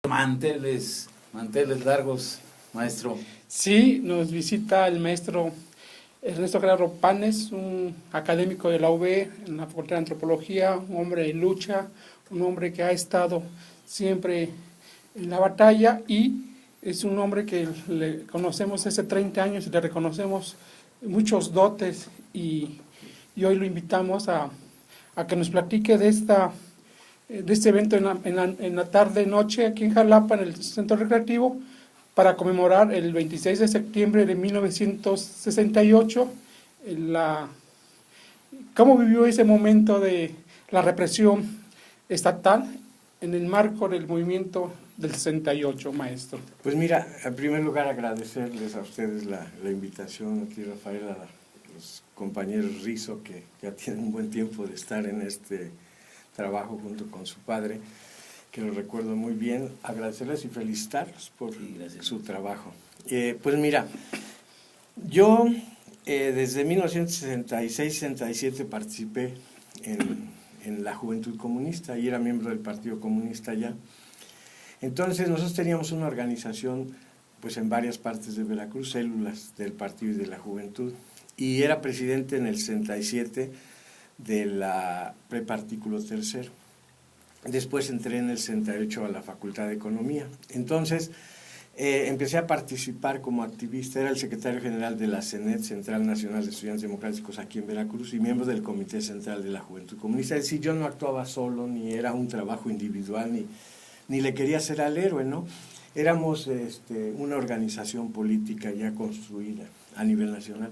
Manteles largos, maestro. Sí, nos visita el maestro Ernesto Gerardo Panes, un académico de la UB en la Facultad de Antropología, un hombre de lucha, un hombre que ha estado siempre en la batalla y es un hombre que le conocemos hace 30 años y le reconocemos muchos dotes y hoy lo invitamos a que nos platique de este evento en la tarde-noche aquí en Jalapa, en el Centro Recreativo, para conmemorar el 26 de septiembre de 1968, cómo vivió ese momento de la represión estatal en el marco del movimiento del 68, maestro. Pues mira, en primer lugar agradecerles a ustedes la invitación, aquí Rafael, a los compañeros Rizo, que ya tienen un buen tiempo de estar en este trabajo junto con su padre, que lo recuerdo muy bien, agradecerles y felicitarlos por su trabajo. Pues mira, yo desde 1966-67 participé en la Juventud Comunista y era miembro del Partido Comunista ya. Entonces nosotros teníamos una organización pues en varias partes de Veracruz, células del Partido y de la Juventud, y era presidente en el 67 de la Prepa Artículo Tercero. Después entré en el 68 a la Facultad de Economía. Entonces empecé a participar como activista, era el secretario general de la CENET, Central Nacional de Estudiantes Democráticos aquí en Veracruz, y miembro del Comité Central de la Juventud Comunista. Es decir, yo no actuaba solo, ni era un trabajo individual, ni le quería ser al héroe, ¿no? Éramos una organización política ya construida a nivel nacional.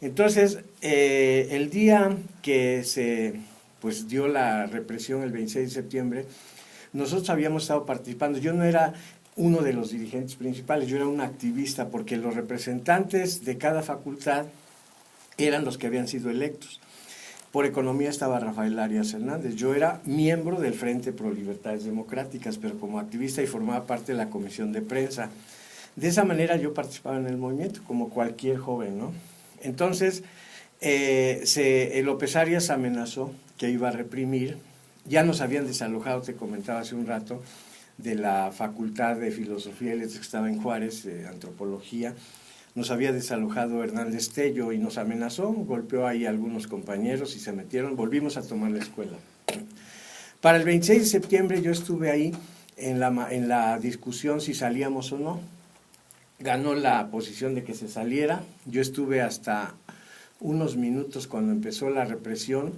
Entonces, el día que se dio la represión, el 26 de septiembre, nosotros habíamos estado participando. Yo no era uno de los dirigentes principales, yo era un activista, porque los representantes de cada facultad eran los que habían sido electos. Por economía estaba Rafael Arias Hernández. Yo era miembro del Frente Pro Libertades Democráticas, pero como activista, y formaba parte de la comisión de prensa. De esa manera yo participaba en el movimiento, como cualquier joven, ¿no? Entonces, López Arias amenazó que iba a reprimir. Ya nos habían desalojado, te comentaba hace un rato, de la Facultad de Filosofía y Letras que estaba en Juárez, Antropología. Nos había desalojado Hernández Tello y nos amenazó, golpeó ahí a algunos compañeros y se metieron, volvimos a tomar la escuela. Para el 26 de septiembre yo estuve ahí en la discusión si salíamos o no. Ganó la posición de que se saliera. Yo estuve hasta unos minutos cuando empezó la represión.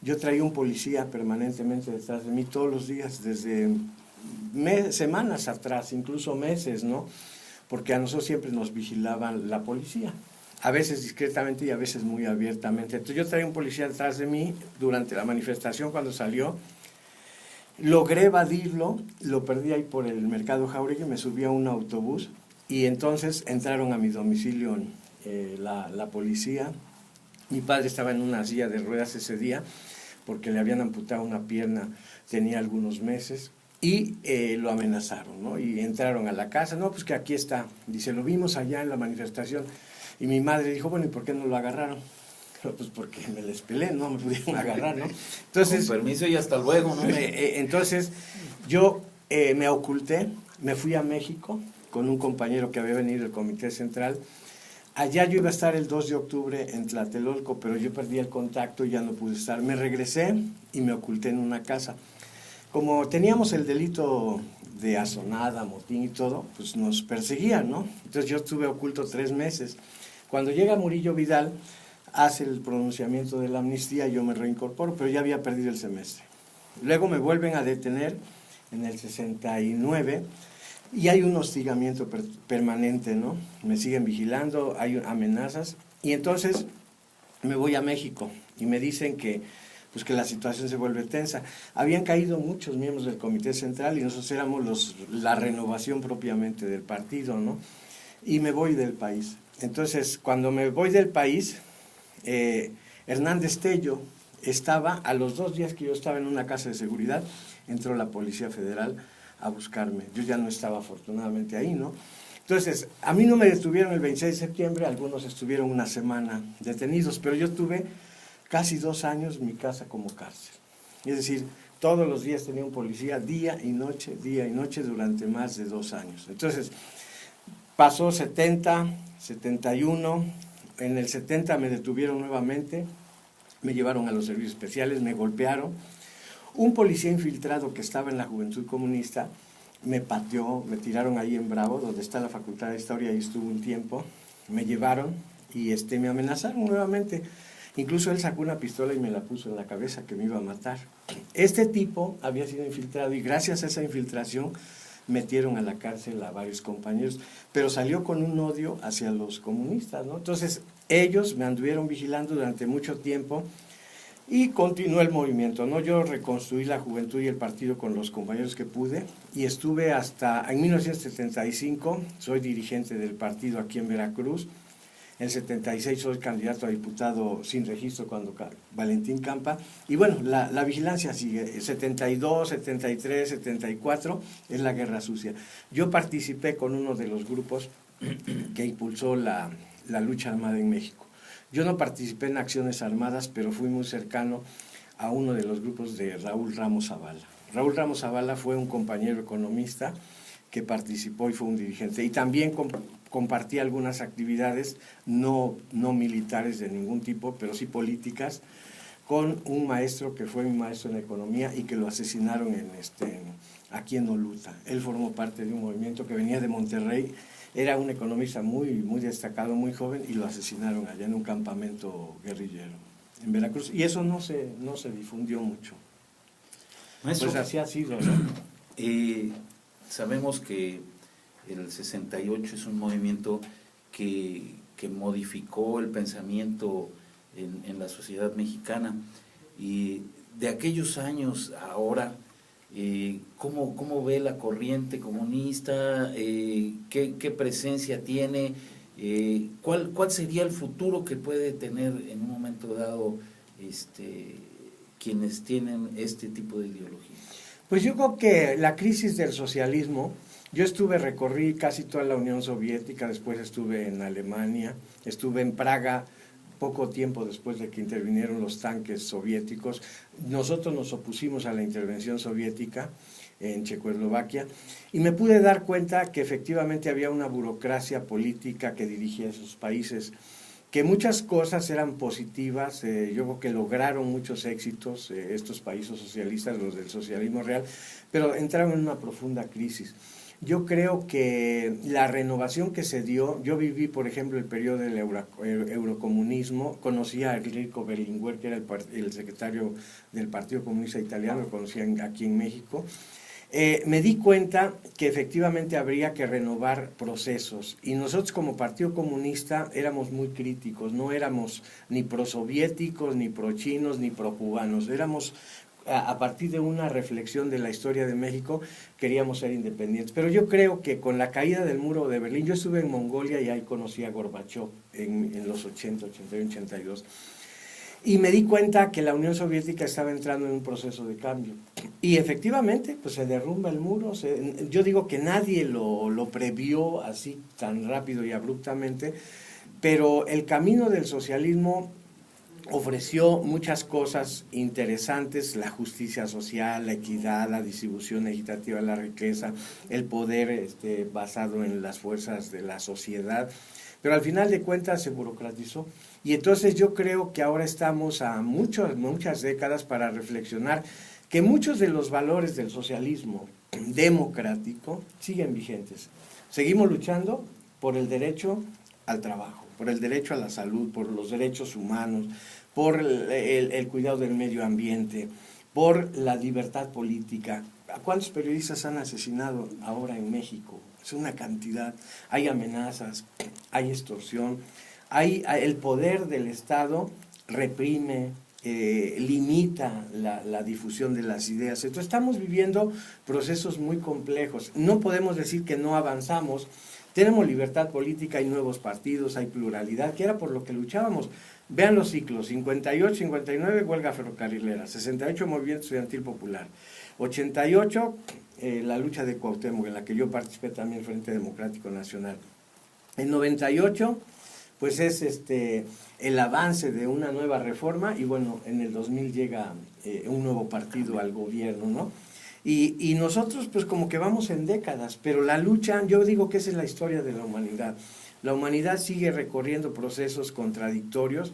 Yo traía un policía permanentemente detrás de mí todos los días, desde semanas atrás, incluso meses, ¿no? Porque a nosotros siempre nos vigilaban la policía, a veces discretamente y a veces muy abiertamente. Entonces yo traía un policía detrás de mí durante la manifestación cuando salió. Logré evadirlo, lo perdí ahí por el Mercado Jauregui, me subí a un autobús y entonces entraron a mi domicilio la policía. Mi padre estaba en una silla de ruedas ese día porque le habían amputado una pierna, tenía algunos meses, y lo amenazaron, ¿no? Y entraron a la casa, no, pues que aquí está, dice, lo vimos allá en la manifestación, y mi madre dijo, bueno, ¿y por qué no lo agarraron? Pues porque me les pelé, no me pudieron agarrar, ¿no? Entonces, con permiso y hasta luego, ¿no? Entonces, yo me oculté, me fui a México con un compañero que había venido del Comité Central. Allá yo iba a estar el 2 de octubre en Tlatelolco, pero yo perdí el contacto y ya no pude estar. Me regresé y me oculté en una casa. Como teníamos el delito de asonada, motín y todo, pues nos perseguían, ¿no? Entonces yo estuve oculto 3 meses. Cuando llega Murillo Vidal, hace el pronunciamiento de la amnistía, yo me reincorporo, pero ya había perdido el semestre. Luego me vuelven a detener en el 69 y hay un hostigamiento permanente, ¿no? Me siguen vigilando, hay amenazas, y entonces me voy a México y me dicen que la situación se vuelve tensa. Habían caído muchos miembros del Comité Central y nosotros éramos la renovación propiamente del partido, ¿no? Y me voy del país. Entonces, cuando me voy del país, Hernández Tello estaba, a los 2 días que yo estaba en una casa de seguridad, entró la Policía Federal a buscarme. Yo ya no estaba afortunadamente ahí, ¿no? Entonces, a mí no me detuvieron el 26 de septiembre, algunos estuvieron una semana detenidos, pero yo tuve casi 2 años mi casa como cárcel. Es decir, Todos los días tenía un policía, día y noche, durante más de 2 años. Entonces, pasó 70, 71, en el 70 me detuvieron nuevamente, me llevaron a los servicios especiales, me golpearon. Un policía infiltrado que estaba en la Juventud Comunista me pateó, me tiraron ahí en Bravo, donde está la Facultad de Historia, ahí estuve un tiempo, me llevaron y me amenazaron nuevamente. Incluso él sacó una pistola y me la puso en la cabeza, que me iba a matar. Este tipo había sido infiltrado y gracias a esa infiltración metieron a la cárcel a varios compañeros, pero salió con un odio hacia los comunistas, ¿no? Entonces ellos me anduvieron vigilando durante mucho tiempo y continuó el movimiento, ¿no? Yo reconstruí la juventud y el partido con los compañeros que pude y estuve hasta en 1975, soy dirigente del partido aquí en Veracruz. En el 76 soy candidato a diputado sin registro cuando Valentín Campa. Y bueno, la vigilancia sigue. 72, 73, 74 es la guerra sucia. Yo participé con uno de los grupos que impulsó la lucha armada en México. Yo no participé en acciones armadas, pero fui muy cercano a uno de los grupos de Raúl Ramos Zavala. Raúl Ramos Zavala fue un compañero economista que participó y fue un dirigente. Y también compartí algunas actividades no militares de ningún tipo, pero sí políticas, con un maestro que fue mi maestro en economía y que lo asesinaron aquí en Oluta. Él formó parte de un movimiento que venía de Monterrey, era un economista muy destacado, muy joven, y lo asesinaron allá en un campamento guerrillero en Veracruz. Y eso no se difundió mucho. Maestro, pues así ha sido, ¿no? Sabemos que el 68 es un movimiento que modificó el pensamiento en la sociedad mexicana. Y de aquellos años a ahora, ¿cómo ve la corriente comunista? ¿Qué presencia tiene? ¿Cuál sería el futuro que puede tener en un momento dado quienes tienen este tipo de ideología? Pues yo creo que la crisis del socialismo, yo recorrí casi toda la Unión Soviética, después estuve en Alemania, estuve en Praga poco tiempo después de que intervinieron los tanques soviéticos. Nosotros nos opusimos a la intervención soviética en Checoslovaquia y me pude dar cuenta que efectivamente había una burocracia política que dirigía esos países, que muchas cosas eran positivas. Yo creo que lograron muchos éxitos estos países socialistas, los del socialismo real, pero entraron en una profunda crisis. Yo creo que la renovación que se dio, yo viví, por ejemplo, el periodo del eurocomunismo, conocí a Enrico Berlinguer, que era el secretario del Partido Comunista Italiano, lo conocí aquí en México. Me di cuenta que efectivamente habría que renovar procesos, y nosotros como Partido Comunista éramos muy críticos, no éramos ni prosoviéticos, ni prochinos, ni procubanos, éramos, a partir de una reflexión de la historia de México, queríamos ser independientes. Pero yo creo que con la caída del muro de Berlín, yo estuve en Mongolia y ahí conocí a Gorbachov en los 80, 81, 82, y me di cuenta que la Unión Soviética estaba entrando en un proceso de cambio. Y efectivamente, pues se derrumba el muro. Yo digo que nadie lo previó así tan rápido y abruptamente, pero el camino del socialismo ofreció muchas cosas interesantes: la justicia social, la equidad, la distribución equitativa de la riqueza, el poder basado en las fuerzas de la sociedad, pero al final de cuentas se burocratizó. Y entonces yo creo que ahora estamos a muchas décadas para reflexionar que muchos de los valores del socialismo democrático siguen vigentes. Seguimos luchando por el derecho al trabajo, por el derecho a la salud, por los derechos humanos, por el cuidado del medio ambiente, por la libertad política. ¿A cuántos periodistas han asesinado ahora en México? Es una cantidad. Hay amenazas, hay extorsión, el poder del Estado reprime, limita la difusión de las ideas. Entonces estamos viviendo procesos muy complejos. No podemos decir que no avanzamos. Tenemos libertad política, hay nuevos partidos, hay pluralidad, que era por lo que luchábamos. Vean los ciclos: 58, 59, huelga ferrocarrilera; 68, movimiento estudiantil popular; 88, la lucha de Cuauhtémoc, en la que yo participé también, Frente Democrático Nacional; en 98, pues es el avance de una nueva reforma, y bueno, en el 2000 llega un nuevo partido al gobierno, ¿no? Y nosotros pues como que vamos en décadas, pero la lucha, yo digo que esa es la historia de la humanidad. La humanidad sigue recorriendo procesos contradictorios,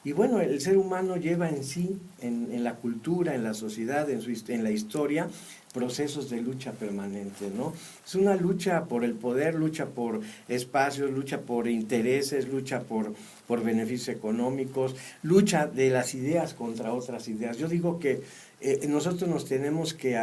y bueno, el ser humano lleva en sí, en la cultura, en la sociedad, en la historia, procesos de lucha permanente, ¿no? Es una lucha por el poder, lucha por espacios, lucha por intereses, lucha por beneficios económicos, lucha de las ideas contra otras ideas. Yo digo que nosotros nos tenemos que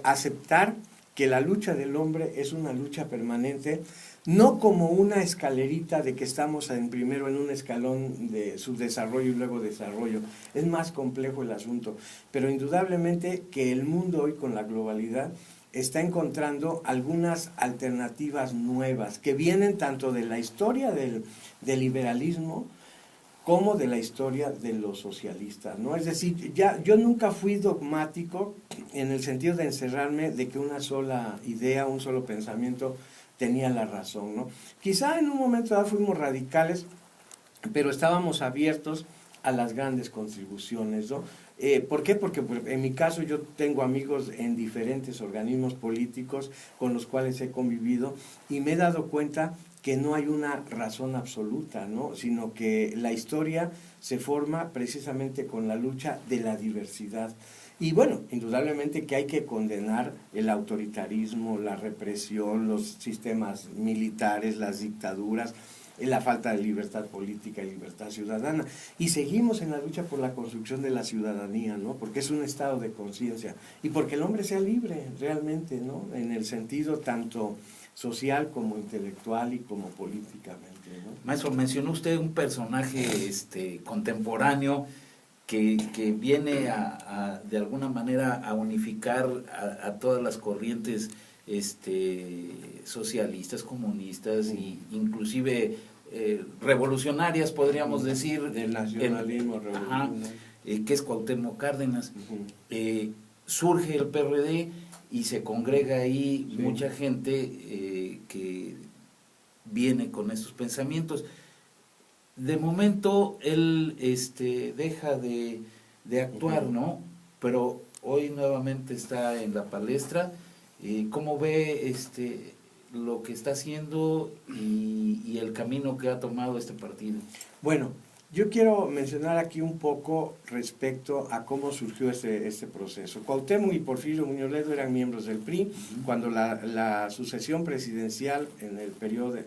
aceptar que la lucha del hombre es una lucha permanente, no como una escalerita de que estamos primero en un escalón de subdesarrollo y luego desarrollo. Es más complejo el asunto, pero indudablemente que el mundo hoy con la globalidad está encontrando algunas alternativas nuevas que vienen tanto de la historia del liberalismo como de la historia de los socialistas, ¿no? Es decir, yo nunca fui dogmático en el sentido de encerrarme de que una sola idea, un solo pensamiento tenía la razón, ¿no? Quizá en un momento dado fuimos radicales, pero estábamos abiertos a las grandes contribuciones, ¿no? ¿Por qué? Porque en mi caso yo tengo amigos en diferentes organismos políticos con los cuales he convivido y me he dado cuenta que no hay una razón absoluta, ¿no? Sino que la historia se forma precisamente con la lucha de la diversidad. Y bueno, indudablemente que hay que condenar el autoritarismo, la represión, los sistemas militares, las dictaduras, la falta de libertad política y libertad ciudadana. Y seguimos en la lucha por la construcción de la ciudadanía, ¿no? Porque es un estado de conciencia y porque el hombre sea libre realmente, ¿no? En el sentido tanto social como intelectual y como políticamente, ¿no? Maestro, mencionó usted un personaje contemporáneo que viene de alguna manera a unificar a todas las corrientes socialistas, comunistas e inclusive revolucionarias, podríamos decir. Del nacionalismo revolucionario. Que es Cuauhtémoc Cárdenas. Surge el PRD y se congrega ahí mucha gente que viene con estos pensamientos. De momento él deja de actuar, ¿no? Pero hoy nuevamente está en la palestra. ¿Cómo ve lo que está haciendo y el camino que ha tomado este partido? Bueno, yo quiero mencionar aquí un poco respecto a cómo surgió este proceso. Cuauhtémoc y Porfirio Muñoz Ledo eran miembros del PRI, cuando la sucesión presidencial en el periodo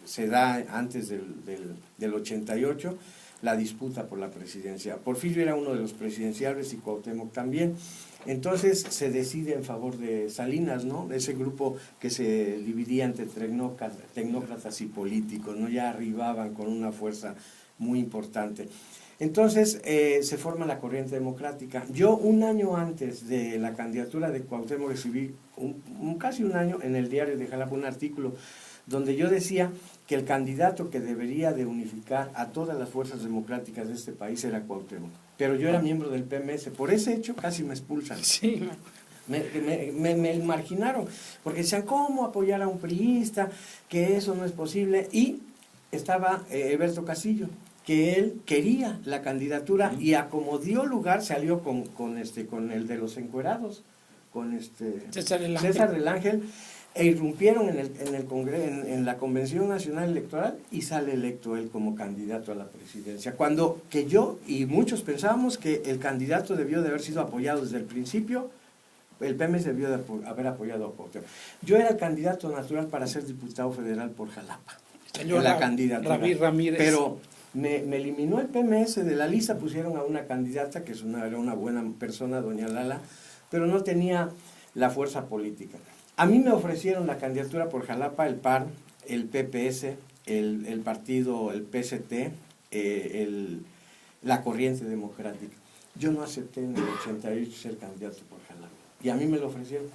se da antes del 88, la disputa por la presidencia. Porfirio era uno de los presidenciables y Cuauhtémoc también. Entonces se decide en favor de Salinas, ¿no? Ese grupo que se dividía entre tecnócratas y políticos, ¿no? Ya arribaban con una fuerza muy importante. Entonces se forma la corriente democrática. Yo un año antes de la candidatura de Cuauhtémoc recibí casi un año en el diario de Jalapa un artículo donde yo decía que el candidato que debería de unificar a todas las fuerzas democráticas de este país era Cuauhtémoc. Pero yo era miembro del PMS, por ese hecho casi me expulsan. Sí. Me marginaron, porque decían, ¿cómo apoyar a un priista? Que eso no es posible. Y estaba Eberto Castillo, que él quería la candidatura y a como dio lugar salió con el de los encuerados, con César del Ángel, e irrumpieron en la Convención Nacional Electoral y sale electo él como candidato a la presidencia. Cuando que yo y muchos pensábamos que el candidato debió de haber sido apoyado desde el principio, el PMS debió de haber apoyado a Cuauhtémoc. Yo era el candidato natural para ser diputado federal por Jalapa, en la candidatura. Ramírez. Pero me eliminó el PMS de la lista, pusieron a una candidata que era una buena persona, doña Lala, pero no tenía la fuerza política. A mí me ofrecieron la candidatura por Jalapa, el PAN, el PPS, el partido, el PST, la Corriente Democrática. Yo no acepté en el 88 ser candidato por Jalapa. Y a mí me lo ofrecieron.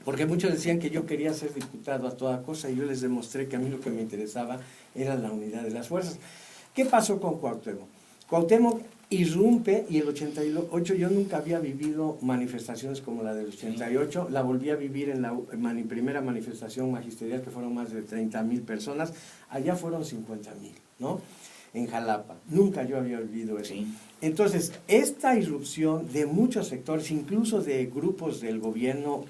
Porque muchos decían que yo quería ser diputado a toda cosa y yo les demostré que a mí lo que me interesaba era la unidad de las fuerzas. ¿Qué pasó con Cuauhtémoc? Cuauhtémoc irrumpe, y el 88 yo nunca había vivido manifestaciones como la del 88, la volví a vivir en la primera manifestación magisterial, que fueron más de 30,000 personas, allá fueron 50,000, ¿no? En Jalapa, nunca yo había vivido eso. Sí. Entonces, esta irrupción de muchos sectores, incluso de grupos del gobierno,